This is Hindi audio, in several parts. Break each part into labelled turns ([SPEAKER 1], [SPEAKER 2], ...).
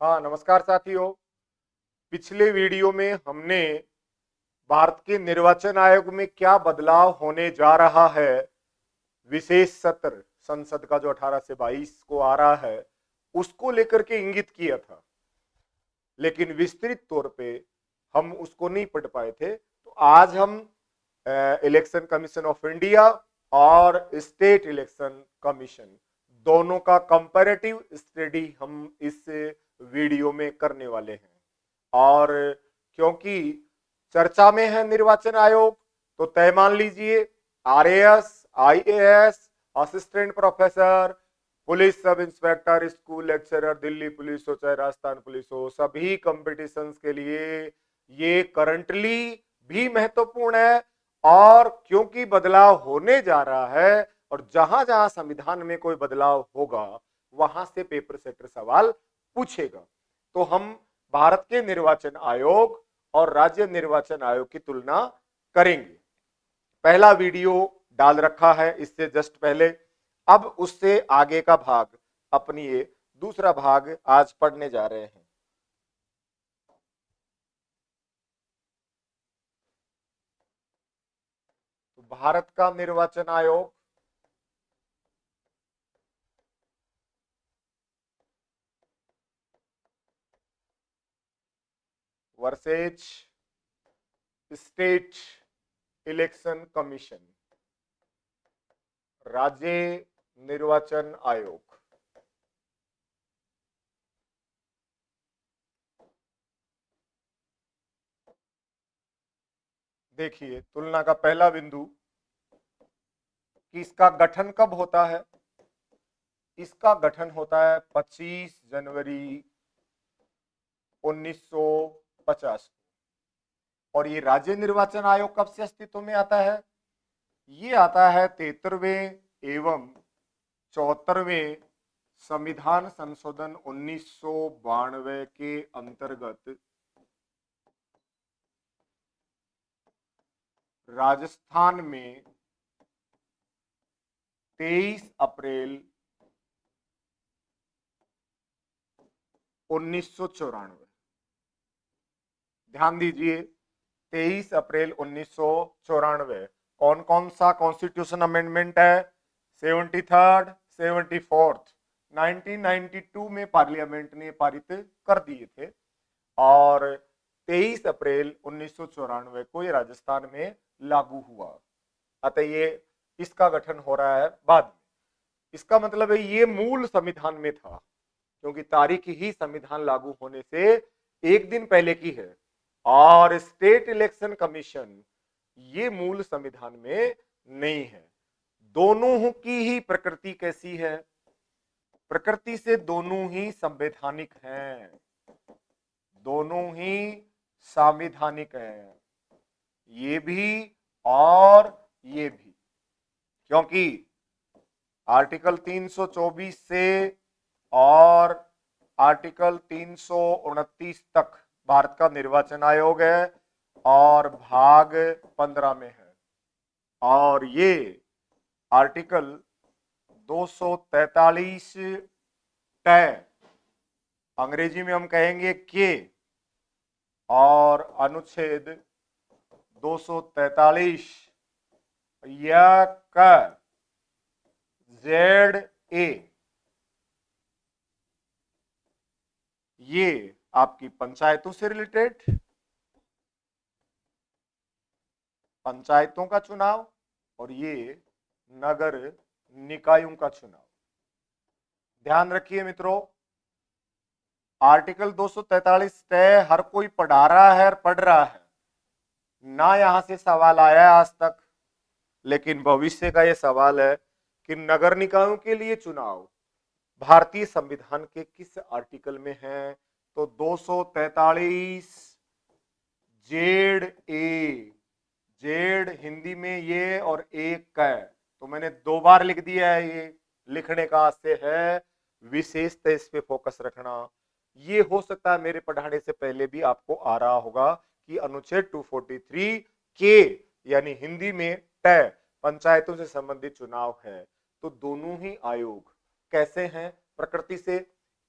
[SPEAKER 1] हाँ, नमस्कार साथियों। पिछले वीडियो में हमने भारत के निर्वाचन आयोग में क्या बदलाव होने जा रहा है, विशेष सत्र संसद का जो 18 से 22 को आ रहा है, उसको लेकर के इंगित किया था, लेकिन विस्तृत तौर पे हम उसको नहीं पढ़ पाए थे। तो आज हम इलेक्शन कमीशन ऑफ इंडिया और स्टेट इलेक्शन कमीशन दोनों का कंपैरेटिव स्टडी हम इस वीडियो में करने वाले हैं। और क्योंकि चर्चा में है निर्वाचन आयोग, तो तय मान लीजिए RAS, IAS, assistant professor, police sub inspector, school lecturer, Delhi police हो चाहे राजस्थान पुलिस हो, सभी कंपटीशंस के लिए ये करंटली भी महत्वपूर्ण है। और क्योंकि बदलाव होने जा रहा है और जहां जहां संविधान में कोई बदलाव होगा वहां से पेपर सेटर सवाल पूछेगा, तो हम भारत के निर्वाचन आयोग और राज्य निर्वाचन आयोग की तुलना करेंगे। पहला वीडियो डाल रखा है इससे जस्ट पहले। अब उससे आगे का भाग, अपनी ये दूसरा भाग आज पढ़ने जा रहे हैं। तो भारत का निर्वाचन आयोग वर्सेज स्टेट इलेक्शन कमीशन, राज्य निर्वाचन आयोग। देखिए, तुलना का पहला बिंदु कि इसका गठन कब होता है। इसका गठन होता है 25 जनवरी 1950। और ये राज्य निर्वाचन आयोग कब से अस्तित्व में आता है? ये आता है 73वें एवं 74वें संविधान संशोधन 1992 के अंतर्गत राजस्थान में 23 अप्रैल 1994। ध्यान दीजिए, 23 अप्रैल 1994। कौन कौन सा कॉन्स्टिट्यूशन अमेंडमेंट है? 73rd, 74th 1992 में पार्लियामेंट ने पारित कर दिए थे और 23 अप्रैल 1994 को ये राजस्थान में लागू हुआ। अतः ये इसका गठन हो रहा है बाद में। इसका मतलब है ये मूल संविधान में था, क्योंकि तारीख ही संविधान लागू होने से एक दिन पहले की है। और स्टेट इलेक्शन कमीशन ये मूल संविधान में नहीं है। दोनों की ही प्रकृति कैसी है? प्रकृति से दोनों ही संवैधानिक हैं, दोनों ही संवैधानिक हैं, ये भी और ये भी। क्योंकि आर्टिकल 324 से और आर्टिकल 329 तक भारत का निर्वाचन आयोग है और भाग 15 में है। और ये आर्टिकल 243 तय, अंग्रेजी में हम कहेंगे के, और अनुच्छेद 243 या का जेड ए, ये आपकी पंचायतों से रिलेटेड, पंचायतों का चुनाव, और ये नगर निकायों का चुनाव। ध्यान रखिए मित्रों, आर्टिकल 243 तय हर कोई पढ़ा रहा है और पढ़ रहा है ना, यहां से सवाल आया है आज तक, लेकिन भविष्य का यह सवाल है कि नगर निकायों के लिए चुनाव भारतीय संविधान के किस आर्टिकल में है? तो 243 जेड ए, जेड हिंदी में ये और एक कै, तो मैंने दो बार लिख दिया है। ये लिखने का आशय है विशेषतः इस पे फोकस रखना। ये हो सकता है मेरे पढ़ाने से पहले भी आपको आ रहा होगा कि अनुच्छेद 243 के यानी हिंदी में तय पंचायतों से संबंधित चुनाव है। तो दोनों ही आयोग कैसे हैं प्रकृति से?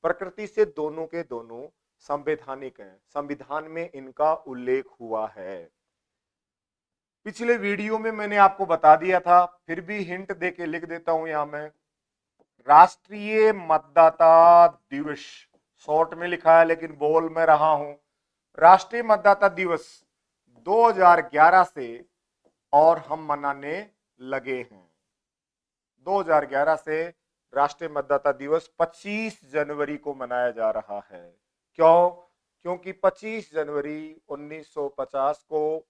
[SPEAKER 1] प्रकृति से दोनों के दोनों संवैधानिक हैं, संविधान में इनका उल्लेख हुआ है। पिछले वीडियो में मैंने आपको बता दिया था, फिर भी हिंट देके लिख देता हूं यहां मैं। राष्ट्रीय मतदाता दिवस शॉर्ट में लिखा है लेकिन बोल में रहा हूं। राष्ट्रीय मतदाता दिवस 2011 से और हम मनाने लगे हैं। 2011 से राष्ट्रीय मतदाता दिवस 25 जनवरी को मनाया जा रहा है। क्यों? क्योंकि 25 जनवरी 1950 को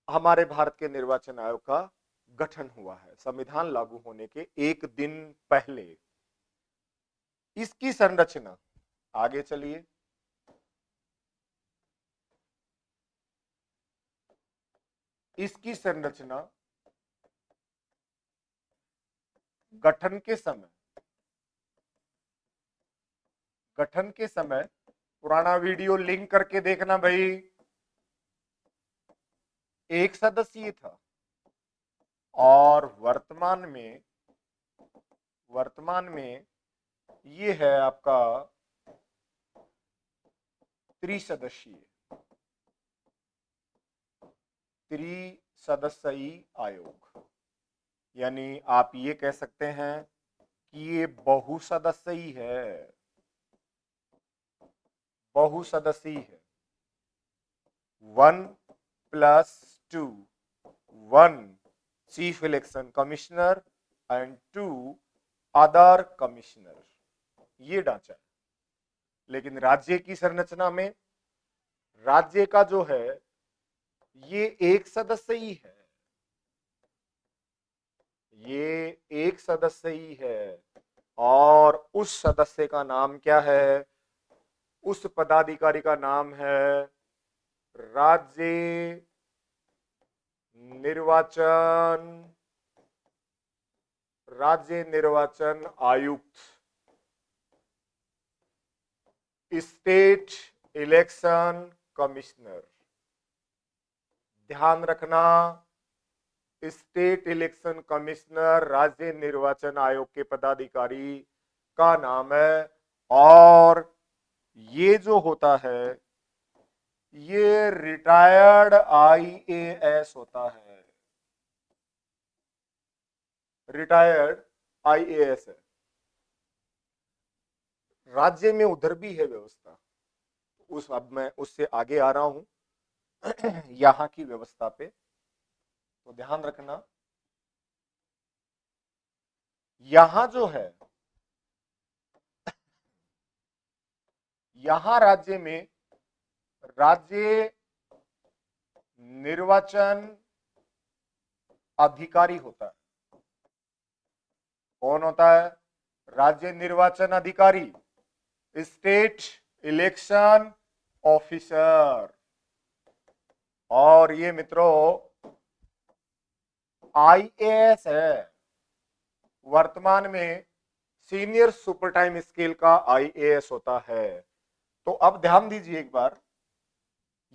[SPEAKER 1] हमारे भारत के निर्वाचन आयोग का गठन हुआ है, संविधान लागू होने के एक दिन पहले। इसकी संरचना, आगे चलिए, इसकी संरचना गठन के समय पुराना वीडियो लिंक करके देखना भाई, एक सदस्यीय था और वर्तमान में ये है आपका त्रिसदस्यीय आयोग। यानी आप ये कह सकते हैं कि ये बहुसदस्यीय है, बहुसदस्यीय है। 1+2, 1 chief election commissioner and 2 other commissioner, ये ढांचा है। लेकिन राज्य की संरचना में राज्य का जो है ये एक सदस्य ही है, ये एक सदस्य ही है। और उस सदस्य का नाम क्या है? उस पदाधिकारी का नाम है राज्य निर्वाचन आयुक्त, स्टेट इलेक्शन कमिश्नर। ध्यान रखना, स्टेट इलेक्शन कमिश्नर राज्य निर्वाचन आयोग के पदाधिकारी का नाम है। और ये जो होता है ये रिटायर्ड आईएएस होता है, रिटायर्ड आईएएस है। राज्य में उधर भी है व्यवस्था, अब मैं उससे आगे आ रहा हूं यहां की व्यवस्था पे, तो ध्यान रखना। यहां जो है, यहां राज्य में राज्य निर्वाचन अधिकारी होता है। कौन होता है? राज्य निर्वाचन अधिकारी, स्टेट इलेक्शन ऑफिसर। और ये मित्रों आईएएस है, वर्तमान में सीनियर सुपर टाइम स्केल का आईएएस होता है। तो अब ध्यान दीजिए एक बार,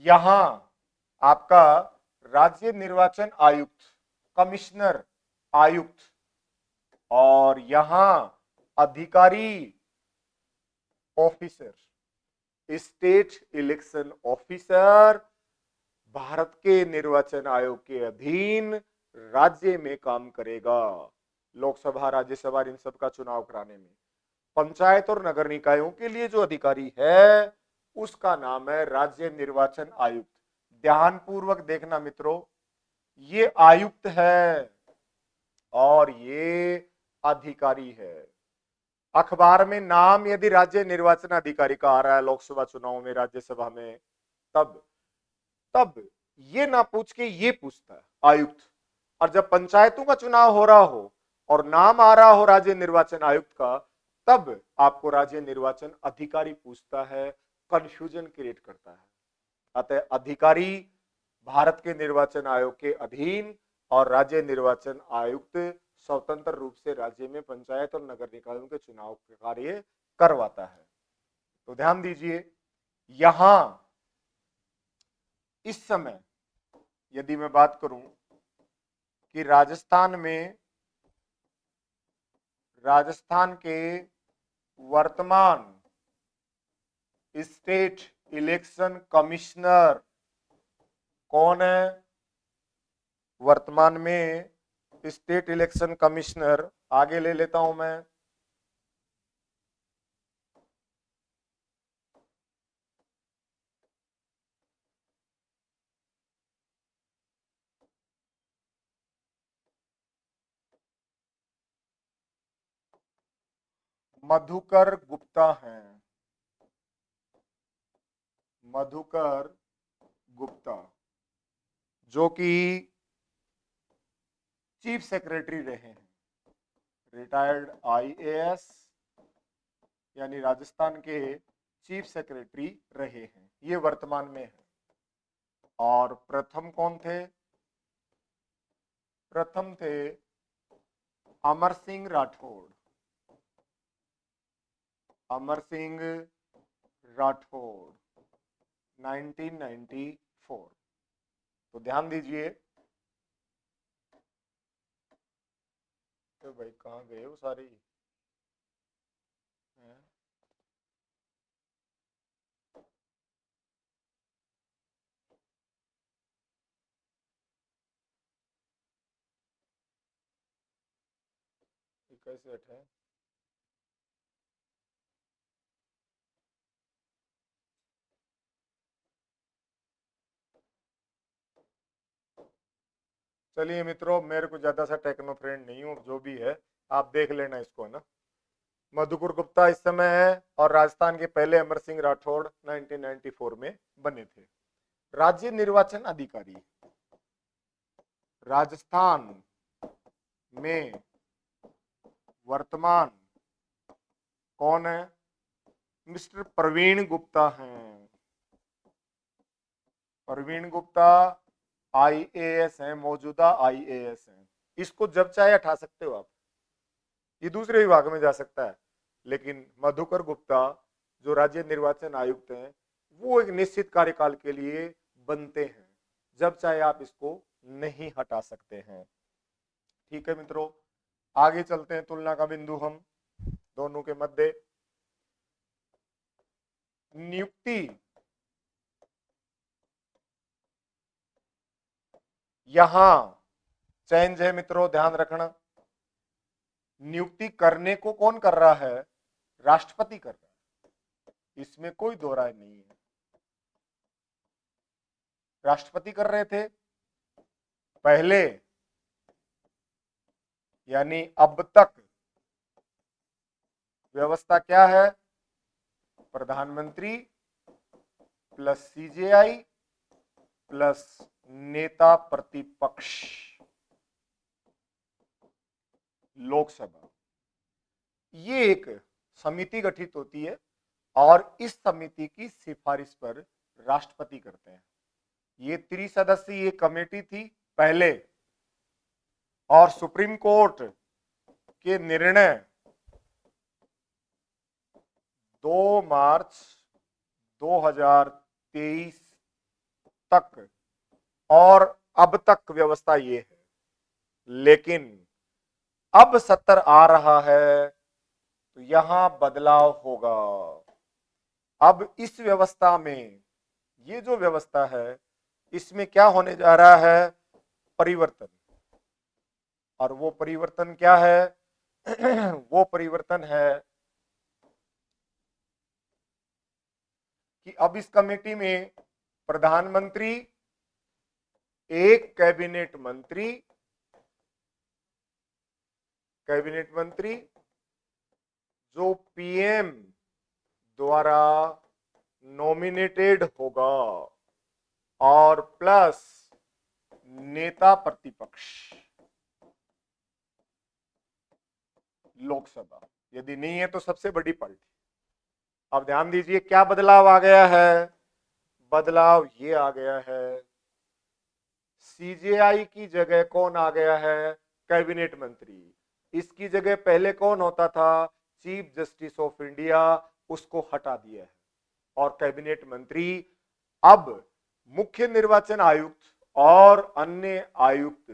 [SPEAKER 1] यहां आपका राज्य निर्वाचन आयुक्त, कमिश्नर आयुक्त, और यहां अधिकारी officer, state election officer Bharat के निर्वाचन आयोग के अधीन राज्य में काम करेगा। लोकसभा, राज्यसभा, इन सब का चुनाव कराने में। पंचायत और नगर निकायों के लिए जो अधिकारी है उसका नाम है राज्य निर्वाचन आयुक्त। ध्यानपूर्वक देखना मित्रों, ये आयुक्त है और ये अधिकारी है। अखबार में नाम यदि राज्य निर्वाचन अधिकारी का आ रहा है लोकसभा चुनाव में, राज्यसभा में, तब ये ना पूछ के ये पूछता है आयुक्त। और जब पंचायतों का चुनाव हो रहा हो और नाम आ रहा हो राज्य निर्वाचन आयुक्त का, तब आपको राज्य निर्वाचन अधिकारी पूछता है, कंफ्यूजन क्रिएट करता है। अतः अधिकारी भारत के निर्वाचन आयोग के अधीन और राज्य निर्वाचन आयुक्त स्वतंत्र रूप से राज्य में पंचायत और नगर निकायों के चुनाव के कार्य करवाता है। तो ध्यान दीजिए, यहां इस समय यदि मैं बात करूं कि राजस्थान के वर्तमान स्टेट इलेक्शन कमिश्नर कौन है? वर्तमान में स्टेट इलेक्शन कमिश्नर, आगे ले लेता हूं मैं, मधुकर गुप्ता हैं। मधुकर गुप्ता जो कि चीफ सेक्रेटरी रहे हैं, रिटायर्ड आईएएस यानी राजस्थान के चीफ सेक्रेटरी रहे हैं, ये वर्तमान में है। और प्रथम कौन थे? प्रथम थे अमर सिंह राठौड़। अमर सिंह राठौड़ 1994। तो ध्यान दीजिए, तो भाई कहाँ गए वो सारे? कैसे हटे? चलिए मित्रों, मेरे को ज्यादा सा टेक्नो फ्रेंड नहीं हूँ, जो भी है आप देख लेना इसको ना। मधुकर गुप्ता इस समय है और राजस्थान के पहले अमर सिंह राठौड़ 1994 में बने थे। राज्य निर्वाचन अधिकारी राजस्थान में वर्तमान कौन है? मिस्टर प्रवीण गुप्ता हैं। प्रवीण गुप्ता आईएएस हैं, मौजूदा आईएएस हैं। इसको जब चाहे हटा सकते हो आप, ये दूसरे विभाग में जा सकता है। लेकिन मधुकर गुप्ता जो राज्य निर्वाचन आयुक्त हैं, वो एक निश्चित कार्यकाल के लिए बनते हैं, जब चाहे आप इसको नहीं हटा सकते हैं। ठीक है मित्रों, आगे चलते हैं। तुलना का बिंदु हम दोनों के मध्य नियुक्ति यहां चेंज है मित्रों, ध्यान रखना। नियुक्ति करने को कौन कर रहा है? राष्ट्रपति कर रहा है, इसमें कोई दो राय नहीं है। राष्ट्रपति कर रहे थे पहले, यानी अब तक व्यवस्था क्या है? प्रधानमंत्री प्लस सीजेआई प्लस नेता प्रतिपक्ष लोकसभा, ये एक समिति गठित होती है और इस समिति की सिफारिश पर राष्ट्रपति करते हैं। ये त्रिसदस्यीय कमेटी थी पहले, और सुप्रीम कोर्ट के निर्णय 2 मार्च 2023 तक और अब तक व्यवस्था ये है। लेकिन अब सत्र आ रहा है तो यहां बदलाव होगा। अब इस व्यवस्था में, ये जो व्यवस्था है, इसमें क्या होने जा रहा है? परिवर्तन। और वो परिवर्तन क्या है? वो परिवर्तन है कि अब इस कमेटी में प्रधानमंत्री, एक कैबिनेट मंत्री जो पीएम द्वारा नॉमिनेटेड होगा, और प्लस नेता प्रतिपक्ष लोकसभा, यदि नहीं है तो सबसे बड़ी पार्टी। अब ध्यान दीजिए क्या बदलाव आ गया है? बदलाव ये आ गया है, सीजेआई की जगह कौन आ गया है? कैबिनेट मंत्री। इसकी जगह पहले कौन होता था? चीफ जस्टिस ऑफ इंडिया, उसको हटा दिया है। और कैबिनेट मंत्री अब मुख्य निर्वाचन आयुक्त और अन्य आयुक्त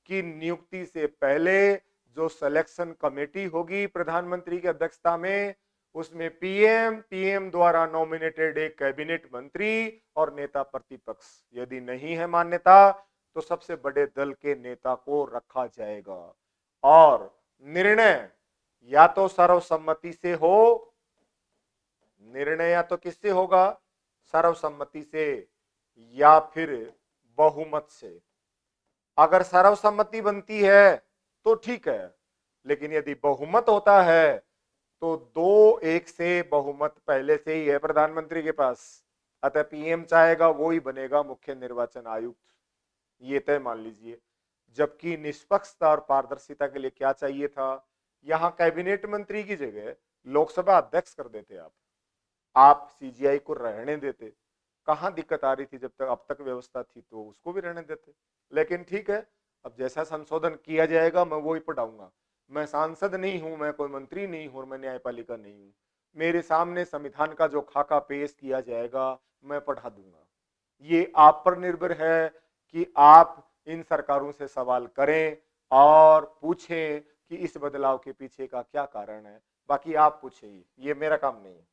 [SPEAKER 1] की नियुक्ति से पहले जो सिलेक्शन कमेटी होगी प्रधानमंत्री की अध्यक्षता में, उसमें पीएम द्वारा नॉमिनेटेड एक कैबिनेट मंत्री और नेता प्रतिपक्ष, यदि नहीं है मान्यता तो सबसे बड़े दल के नेता को रखा जाएगा और निर्णय या तो सर्वसम्मति से हो, निर्णय या तो किससे होगा, सर्वसम्मति से या फिर बहुमत से। अगर सर्वसम्मति बनती है तो ठीक है, लेकिन यदि बहुमत होता है तो 2-1 से बहुमत पहले से ही है प्रधानमंत्री के पास, अतः पीएम चाहेगा वो ही बनेगा मुख्य निर्वाचन आयुक्त, ये तय मान लीजिए। जबकि निष्पक्षता और पारदर्शिता के लिए क्या चाहिए था, यहां कैबिनेट मंत्री की जगह लोकसभा अध्यक्ष कर देते आप सीजीआई को रहने देते, कहां दिक्कत आ रही थी, जब तक अब तक व्यवस्था थी तो उसको भी रहने देते। लेकिन ठीक है, अब जैसा संशोधन किया जाएगा मैं वो ही पढ़ाऊंगा। मैं सांसद नहीं हूं, मैं कोई मंत्री नहीं हूं, मैं न्यायपालिका नहीं हूं, मेरे सामने संविधान का जो खाका पेश किया जाएगा मैं पढ़ा दूंगा। ये आप पर निर्भर है कि आप इन सरकारों से सवाल करें और पूछें कि इस बदलाव के पीछे का क्या कारण है। बाकी आप पूछिए, ये मेरा काम नहीं है,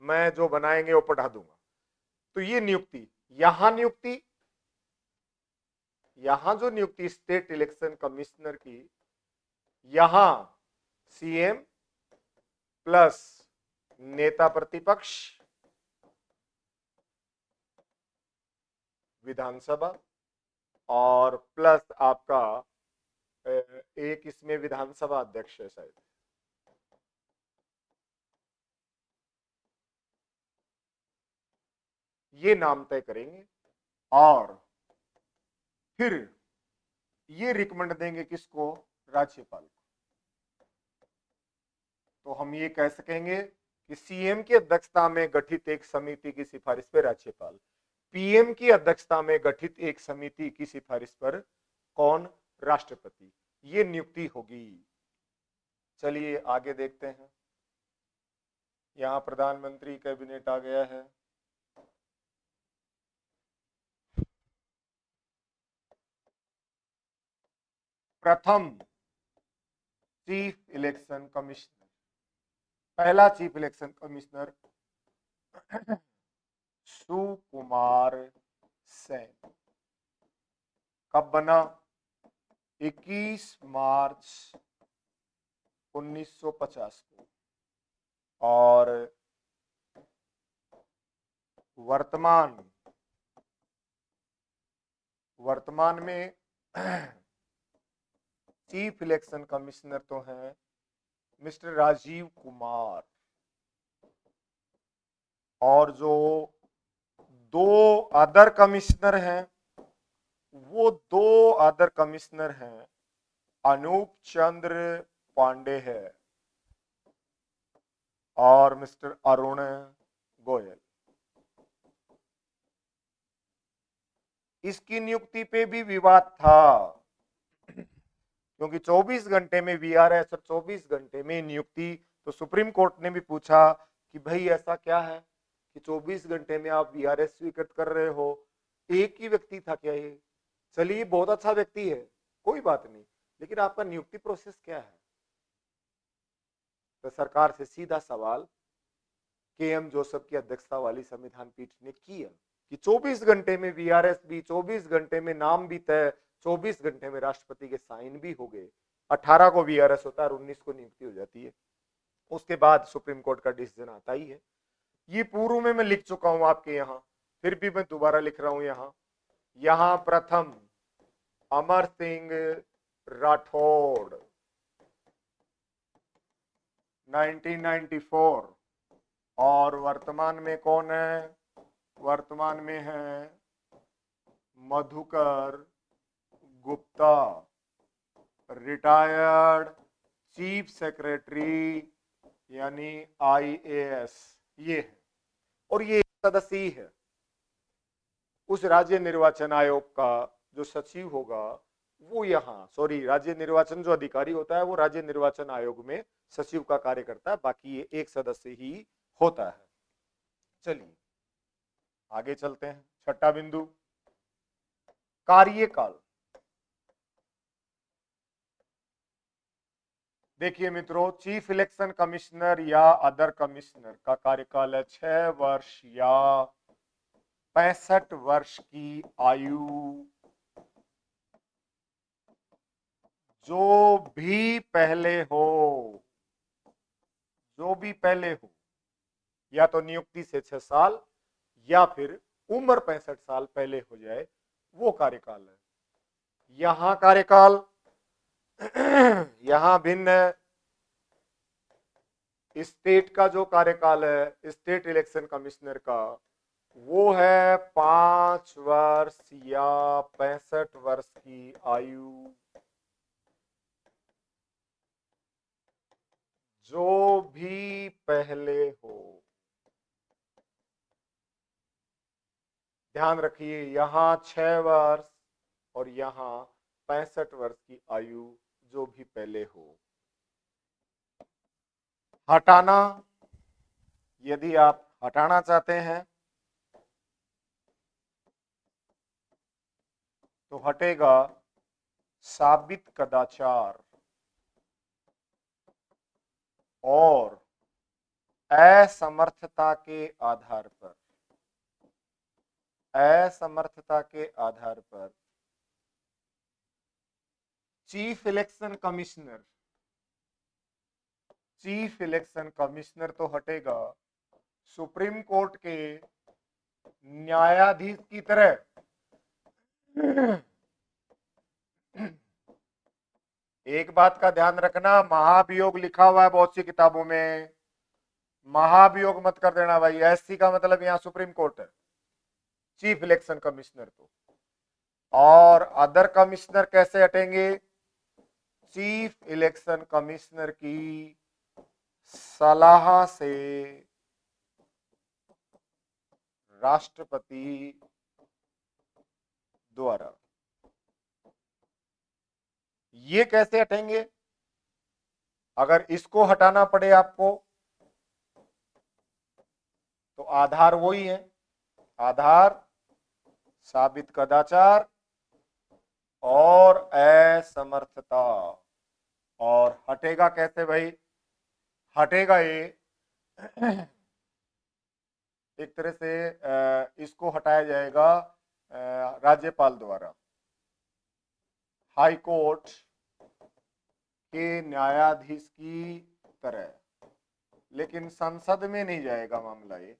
[SPEAKER 1] मैं जो बनाएंगे वो पढ़ा दूंगा। तो ये नियुक्ति, यहां जो नियुक्ति स्टेट इलेक्शन कमिश्नर की, यहां सीएम प्लस नेता प्रतिपक्ष विधानसभा और प्लस आपका एक इसमें विधानसभा अध्यक्ष है शायद, ये नाम तय करेंगे और फिर ये रिकमेंड देंगे किसको, राज्यपाल को। तो हम ये कह सकेंगे कि सीएम की अध्यक्षता में गठित एक समिति की सिफारिश पर राज्यपाल, पीएम की अध्यक्षता में गठित एक समिति की सिफारिश पर कौन, राष्ट्रपति, ये नियुक्ति होगी। चलिए आगे देखते हैं। यहां प्रधानमंत्री कैबिनेट आ गया है। प्रथम चीफ इलेक्शन कमिश्नर, पहला chief election commissioner Sukumar Sen कब बना, 21 मार्च 1950 को, और वर्तमान में चीफ इलेक्शन कमिश्नर तो हैं मिस्टर राजीव कुमार, और जो 2 अदर कमिश्नर हैं, वो 2 अदर कमिश्नर हैं, अनूप चंद्र पांडे है और मिस्टर अरुण गोयल। इसकी नियुक्ति पे भी विवाद था, क्योंकि 24 घंटे में वीआरएस और 24 घंटे में नियुक्ति, तो सुप्रीम कोर्ट ने भी पूछा कि भाई ऐसा क्या है कि 24 घंटे में आप वीआरएस स्वीकृत कर रहे हो, एक ही व्यक्ति था क्या ये, चलिए बहुत अच्छा व्यक्ति है कोई बात नहीं, लेकिन आपका नियुक्ति प्रोसेस क्या है। तो सरकार से सीधा सवाल केएम जोसेफ की अध्यक्षता वाली संविधान पीठ ने किया कि 24 घंटे में वीआरएस भी, 24 घंटे में नाम भी तय, 24 घंटे में राष्ट्रपति के साइन भी हो गए, 18 को वीआरएस होता है और 19 को नियुक्ति हो जाती है, उसके बाद सुप्रीम कोर्ट का डिसीजन आता ही है। ये पूर्व में मैं लिख चुका हूं आपके यहां, फिर भी मैं दोबारा लिख रहा हूं। यहां प्रथम अमर सिंह राठौड़ 1994, और वर्तमान में कौन है, वर्तमान में है Madhukar Gupta, retired chief secretary यानी आईएएस, ये है, और ये सदस्य ही है उस राज्य निर्वाचन आयोग का जो सचिव होगा, वो यहाँ राज्य निर्वाचन जो अधिकारी होता है वो राज्य निर्वाचन आयोग में सचिव का कार्य करता है, बाकी ये एक सदस्य ही होता है। चलिए आगे चलते हैं। छठा बिंदु, कार्यकाल। देखिए मित्रों, चीफ इलेक्शन कमिश्नर या अदर कमिश्नर का कार्यकाल है 6 वर्ष या 65 वर्ष की आयु। जो भी पहले हो, जो भी पहले हो, या तो नियुक्ति से 6 साल या फिर उम्र 65 साल पहले हो जाए, वो कार्यकाल है। यहां कार्यकाल यहां भिन्न है। स्टेट का जो कार्यकाल है स्टेट इलेक्शन कमिश्नर का, वो है 5 वर्ष या 65 वर्ष की आयु। जो भी पहले हो, ध्यान रखिए, यहां 6 वर्ष और यहां 65 वर्ष की आयु, जो भी पहले हो। हटाना, यदि आप हटाना चाहते हैं तो हटेगा साबित कदाचार और असमर्थता के आधार पर। असमर्थता के आधार पर chief election commissioner, chief election commissioner तो हटेगा सुप्रीम कोर्ट के न्यायाधीश की तरह। एक बात का ध्यान रखना, महाभियोग लिखा हुआ है बहुत सी किताबों में, महाभियोग मत कर देना भाई। एससी का मतलब यहां सुप्रीम कोर्ट है, चीफ इलेक्शन कमिश्नर तो। और अदर कमिश्नर कैसे हटेंगे? चीफ इलेक्शन कमिश्नर की सलाह से राष्ट्रपति द्वारा। ये कैसे हटेंगे? अगर इसको हटाना पड़े आपको तो आधार वही है, आधार, साबित कदाचार और असमर्थता। और हटेगा कैसे भाई? हटेगा ये एक तरह से इसको हटाया जाएगा राज्यपाल द्वारा, हाई कोर्ट के न्यायाधीश की तरह। लेकिन संसद में नहीं जाएगा मामला, ये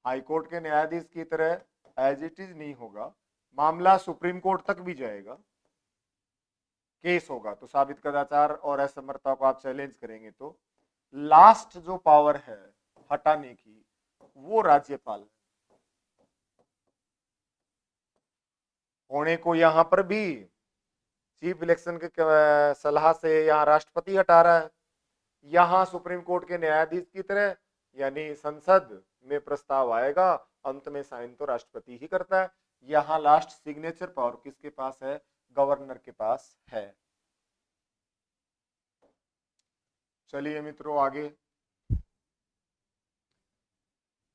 [SPEAKER 1] हाई कोर्ट के न्यायाधीश की तरह एज इट इज नहीं होगा, मामला सुप्रीम कोर्ट तक भी जाएगा, केस होगा। तो साबित कदाचार और असमर्थता को आप चैलेंज करेंगे तो लास्ट जो पावर है हटाने की वो राज्यपाल है। होने को यहां पर भी चीफ इलेक्शन के सलाह से यहां राष्ट्रपति हटा रहा है, यहां सुप्रीम कोर्ट के न्यायाधीश की तरह, यानी संसद में प्रस्ताव आएगा, अंत में साइन तो राष्ट्रपति ही करता है। यहां लास्ट सिग्नेचर पावर किसके पास है? गवर्नर के पास है। चलिए मित्रों आगे,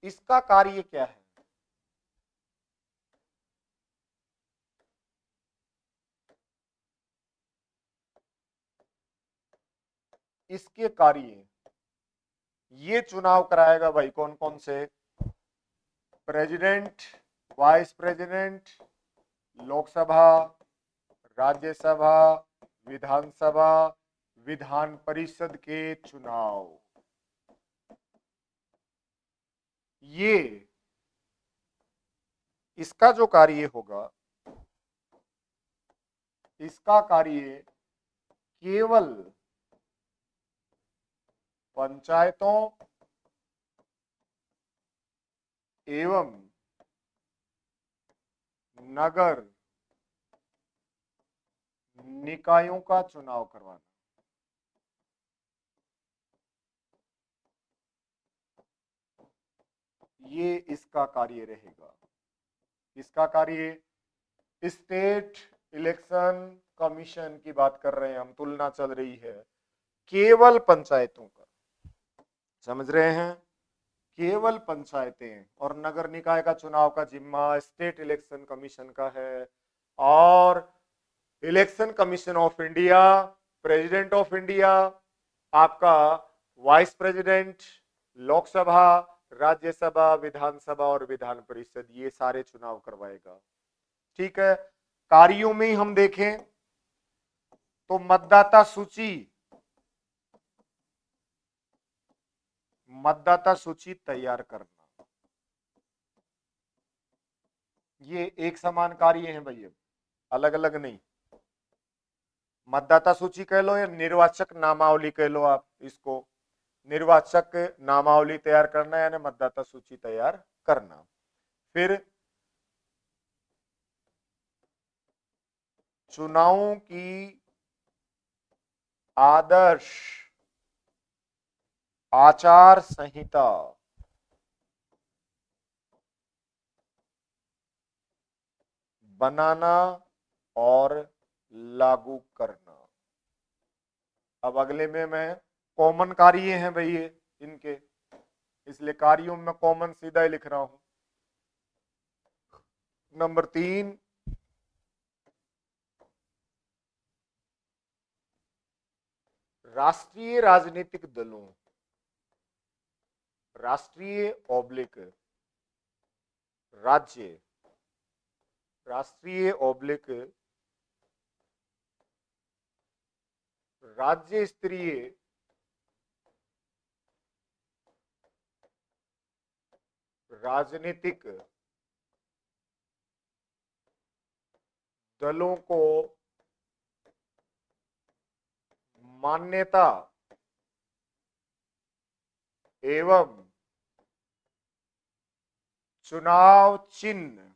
[SPEAKER 1] इसका कार्य क्या है? इसके कार्य, ये चुनाव कराएगा भाई कौन कौन से? President, vice president, Lok Sabha, Rajya Sabha, Vidhan Sabha, Vidhan Parishad के चुनाव। ये इसका जो कार्य होगा, इसका कार्य केवल पंचायतों एवं नगर निकायों का चुनाव करवाना। ये इसका कार्य रहेगा। इसका कार्य, स्टेट इलेक्शन कमीशन की बात कर रहे हैं हम, तुलना चल रही है केवल पंचायतों का, समझ रहे हैं? केवल पंचायतें और नगर निकाय का चुनाव का जिम्मा स्टेट इलेक्शन कमीशन का है। और election commission of India president of India, आपका वाइस प्रेसिडेंट, लोकसभा, राज्यसभा, विधानसभा और विधान परिषद, ये सारे चुनाव करवाएगा। ठीक है, कार्यों में हम देखें तो मतदाता सूची तैयार करना, ये एक समान कार्य है भैया, अलग अलग नहीं। मतदाता सूची कह लो या निर्वाचक नामावली कह लो, आप इसको निर्वाचक नामावली तैयार करना यानी मतदाता सूची तैयार करना। फिर चुनावों की आदर्श आचार संहिता बनाना और लागू करना। अब अगले में मैं कॉमन कार्य हैं भाई ये इनके, इसलिए कार्यों में कॉमन सीधा ही लिख रहा हूं। नंबर 3, राष्ट्रीय राजनीतिक दलों, राष्ट्रीय ऑब्लिक राज्य, राष्ट्रीय ऑब्लिक राज्य स्तरीय राजनीतिक दलों को मान्यता एवं चुनाव चिन्ह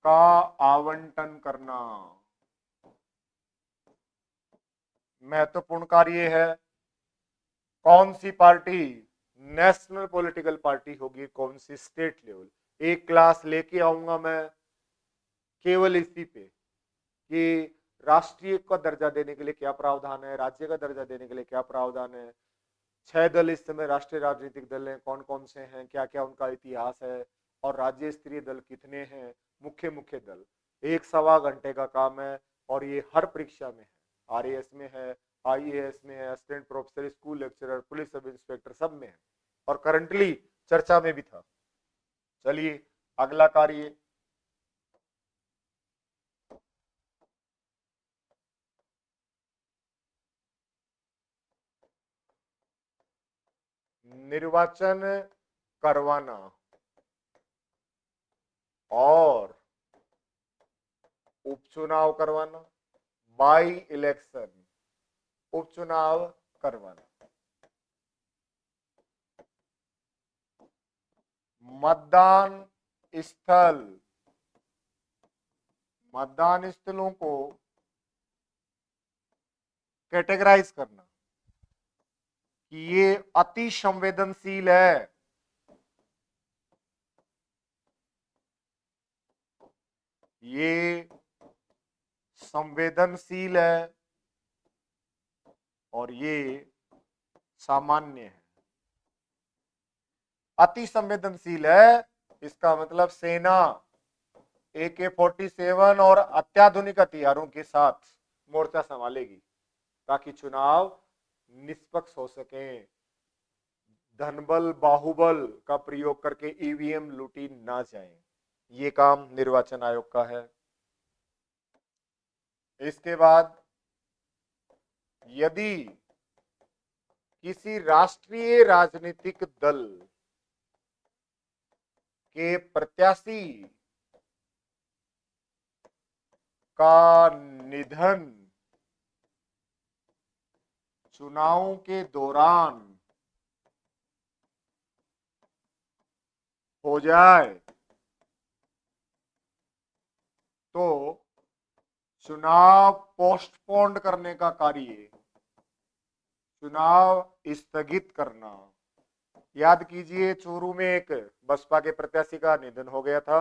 [SPEAKER 1] का आवंटन करना। महत्वपूर्ण कार्य है। कौन सी पार्टी नेशनल पॉलिटिकल पार्टी होगी, कौन सी स्टेट लेवल, एक क्लास लेके आऊंगा मैं केवल इसी पे कि राष्ट्रीय का दर्जा देने के लिए क्या प्रावधान है, राज्य का दर्जा देने के लिए क्या प्रावधान है, 6 दल इस समय राष्ट्रीय राजनीतिक दल हैं, कौन कौन से हैं, क्या क्या उनका इतिहास है, और राज्य स्तरीय दल कितने हैं, मुख्य मुख्य दल। 1-1.25 घंटे का काम है और ये हर परीक्षा में है, RAS में है, IAS में है, assistant professor, school lecturer, police sub inspector, सब में है और करंटली चर्चा में भी था। चलिए अगला कार्य, निर्वाचन करवाना और उपचुनाव करवाना, बाई इलेक्शन, उपचुनाव करवाना। मतदान स्थलों को कैटेगराइज करना कि ये अति संवेदनशील है, ये संवेदनशील है और ये सामान्य है। अति संवेदनशील है इसका मतलब सेना AK-47 और अत्याधुनिक हथियारों के साथ मोर्चा संभालेगी ताकि चुनाव निष्पक्ष हो सके, धनबल बाहुबल का प्रयोग करके EVM लूटी ना जाए, ये काम निर्वाचन आयोग का है। इसके बाद यदि किसी राष्ट्रीय राजनीतिक दल के प्रत्याशी का निधन चुनावों के दौरान हो जाए तो चुनाव पोस्टपोन्ड करने का कार्य, चुनाव स्थगित करना। याद कीजिए चूरू में एक बसपा के प्रत्याशी का निधन हो गया था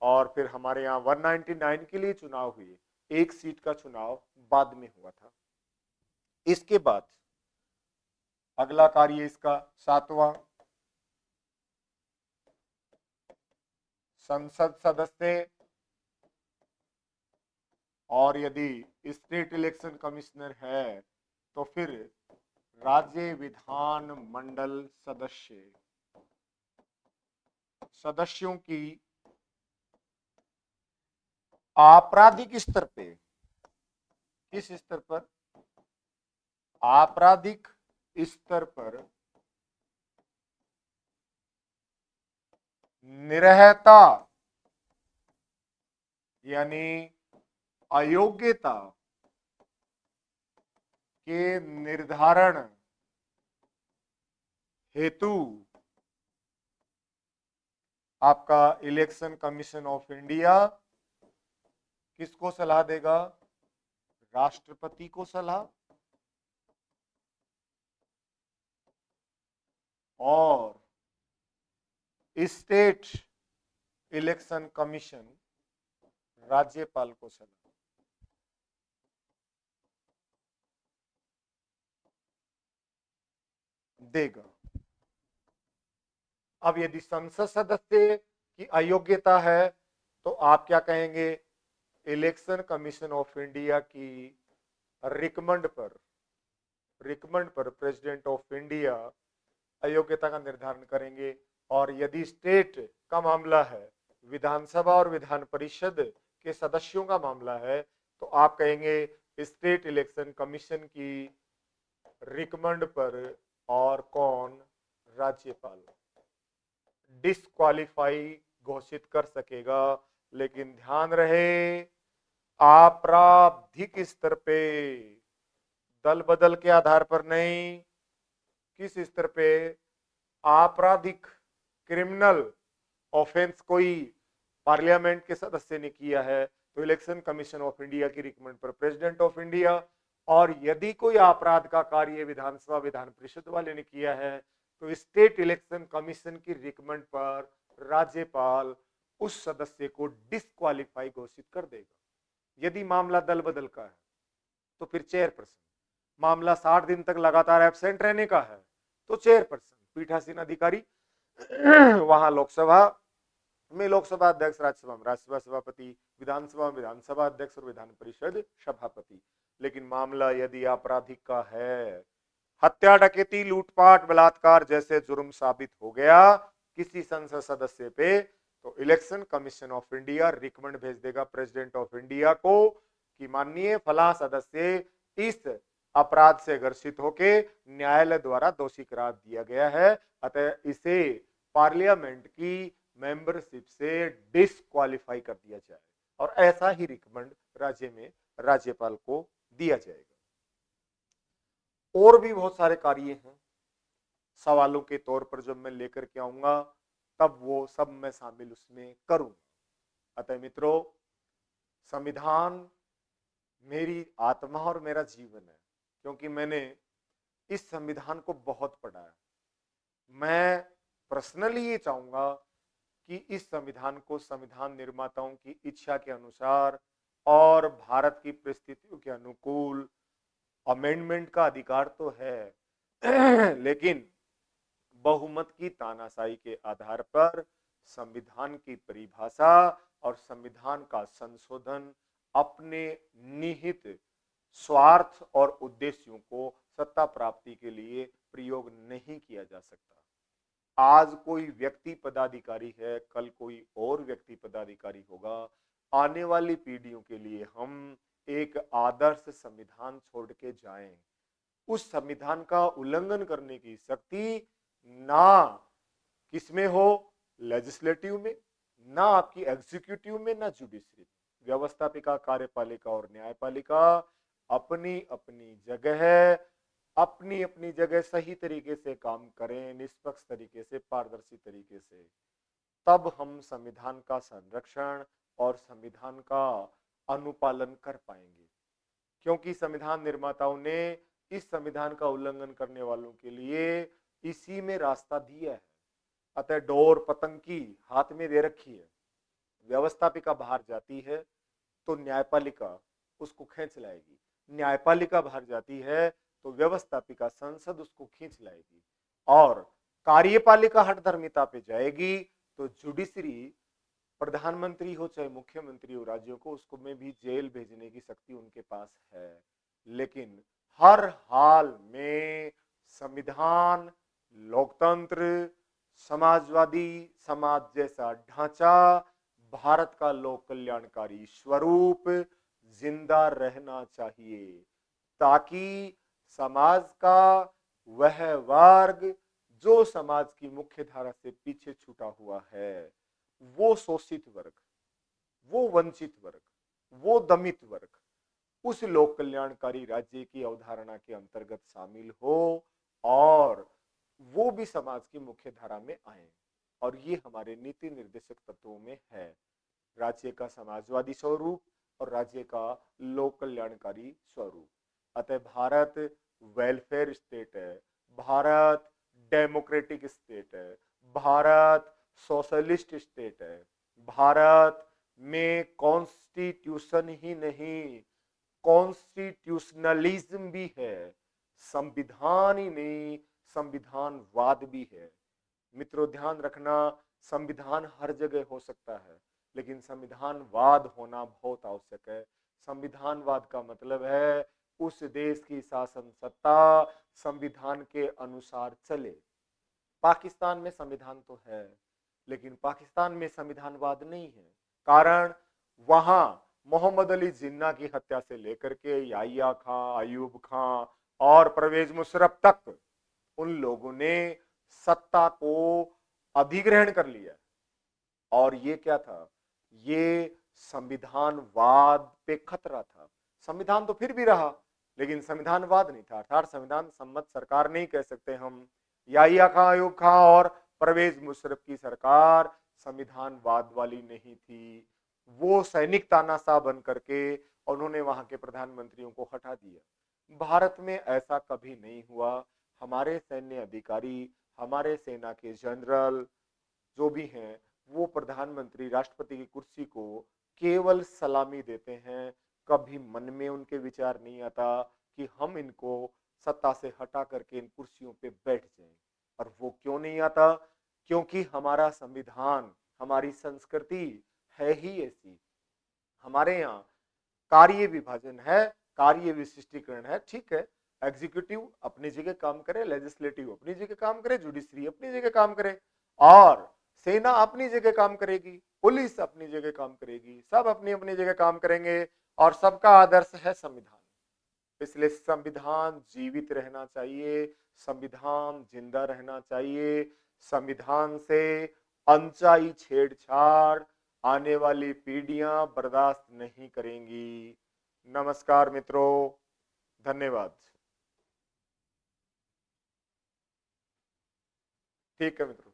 [SPEAKER 1] और फिर हमारे यहाँ 199 के लिए चुनाव हुए, एक सीट का चुनाव बाद में हुआ था। इसके बाद अगला कार्य इसका संसद सदस्य और यदि स्टेट इलेक्शन कमिश्नर है तो फिर राज्य विधान मंडल सदस्य। सदस्यों की आपराधिक स्तर पे, किस स्तर पर? आपराधिक स्तर पर निरहता यानी अयोग्यता के निर्धारण हेतु आपका इलेक्शन कमीशन ऑफ इंडिया किसको सलाह देगा? राष्ट्रपति को सलाह, और स्टेट इलेक्शन कमीशन राज्यपाल को सलाह देगा। अब यदि संसद सदस्य की अयोग्यता है तो आप क्या कहेंगे? इलेक्शन कमीशन ऑफ इंडिया की रिकमेंड पर प्रेसिडेंट ऑफ इंडिया अयोग्यता का निर्धारण करेंगे। और यदि स्टेट का मामला है, विधानसभा और विधान परिषद के सदस्यों का मामला है, तो आप कहेंगे स्टेट इलेक्शन कमीशन की रिकमेंड पर, और कौन? राज्यपाल डिस्क्वालीफाई घोषित कर सकेगा। लेकिन ध्यान रहे, आपराधिक स्तर पे, दल बदल के आधार पर नहीं। किस स्तर पे? आपराधिक क्रिमिनल ऑफेंस कोई पार्लियामेंट के सदस्य ने किया है तो इलेक्शन कमीशन ऑफ इंडिया की रिकमेंड पर प्रेसिडेंट ऑफ इंडिया। और यदि कोई अपराध का कार्य विधानसभा विधान परिषद वाले ने किया है तो स्टेट इलेक्शन कमीशन की रिकमेंड पर राज्यपाल उस सदस्य को डिस्क्वालीफाई घोषित कर देगा। यदि मामला दल बदल का है तो फिर चेयरपर्सन, मामला 60 दिन तक लगातार एब्सेंट रहने का है तो चेयरपर्सन पीठासीन अधिकारी वहां लोकसभा में लोकसभा अध्यक्ष, राज्यसभा में राज्यसभा सभापति, विधानसभा में विधानसभा अध्यक्ष और विधान परिषद सभापति। लेकिन मामला यदि आपराधिक का है, हत्या, डकैती, लूटपाट, बलात्कार जैसे जुर्म साबित हो गया किसी संसद सदस्य पे, तो election commission of India recommend भेज देगा प्रेसिडेंट ऑफ इंडिया को कि माननीय फला सदस्य इस अपराध से ग्रसित होके न्यायालय द्वारा दोषी करार दिया गया है, अतः इसे पार्लियामेंट की मेंबरशिप से डिस्क्वालीफाई कर दिया जाए। और ऐसा ही रिकमेंड राज्य में राज्यपाल को दिया जाएगा। और भी बहुत सारे कार्य हैं, सवालों के तौर पर जब मैं लेकर के आऊंगा तब वो सब मैं शामिल उसमें करूंगा। अतः मित्रों, संविधान मेरी आत्मा और मेरा जीवन है, क्योंकि मैंने इस संविधान को बहुत पढ़ा है। मैं पर्सनली ये चाहूंगा कि इस संविधान को संविधान निर्माताओं की इच्छा के अनुसार और भारत की परिस्थितियों के अनुकूल अमेंडमेंट का अधिकार तो है लेकिन बहुमत की तानाशाही के आधार पर संविधान की परिभाषा और संविधान का संशोधन अपने निहित स्वार्थ और उद्देश्यों को सत्ता प्राप्ति के लिए प्रयोग नहीं किया जा सकता। आज कोई व्यक्ति पदाधिकारी है, कल कोई और व्यक्ति पदाधिकारी होगा। आने वाली पीढ़ियों के लिए हम एक आदर्श संविधान छोड़ के जाएं। उस संविधान का उल्लंघन करने की शक्ति ना किसमें हो, लेजिस्लेटिव में, ना आपकी एग्जीक्यूटिव में, ना जुडिशरी में। व्यवस्थापिका, कार्यपालिका और न्यायपालिका अपनी अपनी जगह है, अपनी अपनी जगह सही तरीके से काम करें, निष्पक्ष तरीके से, पारदर्शी तरीके से, तब हम संविधान का संरक्षण और संविधान का अनुपालन कर पाएंगे। क्योंकि संविधान निर्माताओं ने इस संविधान का उल्लंघन करने वालों के लिए इसी में रास्ता दिया है। अतः डोर पतंगी हाथ में दे रखी है, व्यवस्थापिका बाहर जाती है तो न्यायपालिका उसको खींच लाएगी, न्यायपालिका बाहर जाती है तो व्यवस्थापिका संसद उसको खींच लाएगी, और कार्यपालिका हठधर्मिता पे जाएगी तो जुडिशरी प्रधानमंत्री हो चाहे मुख्यमंत्री हो, राज्यों को उसको में भी जेल भेजने की शक्ति उनके पास है। लेकिन हर हाल में संविधान, लोकतंत्र, समाजवादी समाज जैसा ढांचा, भारत का लोक कल्याणकारी स्वरूप जिंदा रहना चाहिए, ताकि समाज का वह वर्ग जो समाज की मुख्य धारा से पीछे छूटा हुआ है, वो शोषित वर्ग, वो वंचित वर्ग, वो दमित वर्ग उस लोक कल्याणकारी राज्य की अवधारणा के अंतर्गत शामिल हो और वो भी समाज की मुख्य धारा में आए। और ये हमारे नीति निर्देशक तत्वों में है, राज्य का समाजवादी स्वरूप और राज्य का लोक कल्याणकारी स्वरूप। अतः भारत वेलफेयर स्टेट है, भारत डेमोक्रेटिक स्टेट है, भारत सोशलिस्ट स्टेट है, भारत में कॉन्स्टिट्यूशन ही नहीं कॉन्स्टिट्यूशनलिज्म भी है, संविधान ही नहीं संविधानवाद भी है। मित्रों ध्यान रखना, संविधान हर जगह हो सकता है, लेकिन संविधानवाद होना बहुत आवश्यक है। संविधानवाद का मतलब है उस देश की शासन सत्ता संविधान के अनुसार चले। पाकिस्तान में संविधान तो है, लेकिन पाकिस्तान में संविधानवाद नहीं है। कारण वहां मोहम्मद अली जिन्ना की हत्या से लेकर के याहिया खां, अयूब खां और परवेज मुशर्रफ तक उन लोगों ने सत्ता को अधिग्रहण कर लिया। और ये क्या था? ये संविधानवाद पे खतरा था। संविधान तो फिर भी रहा, लेकिन संविधानवाद नहीं था, अर्थात संविधान सम्मत सरकार नहीं कह सकते हम। याहिया खां, अयूब खां और परवेज मुशर्रफ की सरकार संविधानवाद वाली नहीं थी। वो सैनिक तानाशाह बन करके उन्होंने वहां के प्रधानमंत्रियों को हटा दिया। भारत में ऐसा कभी नहीं हुआ। हमारे सैन्य अधिकारी, हमारे सेना के जनरल जो भी हैं, वो प्रधानमंत्री राष्ट्रपति की कुर्सी को केवल सलामी देते हैं। कभी मन में उनके विचार नहीं आता कि हम इनको सत्ता से हटा करके इन कुर्सियों पे बैठ जाएं। और वो क्यों नहीं आता? क्योंकि हमारा संविधान, हमारी संस्कृति है ही ऐसी। हमारे यहाँ कार्य विभाजन है, कार्य विशिष्टीकरण है। ठीक है, एग्जीक्यूटिव अपनी जगह काम करे, लेजिस्लेटिव अपनी जगह काम करे, जुडिशरी अपनी जगह काम करे और सेना अपनी जगह काम करेगी, पुलिस अपनी जगह काम करेगी, सब अपनी अपनी जगह काम करेंगे और सबका आदर्श है संविधान। इसलिए संविधान जीवित रहना चाहिए, संविधान जिंदा रहना चाहिए। संविधान से अनचाही छेड़छाड़ आने वाली पीढ़ियां बर्दाश्त नहीं करेंगी। नमस्कार मित्रों, धन्यवाद। ठीक है मित्रों।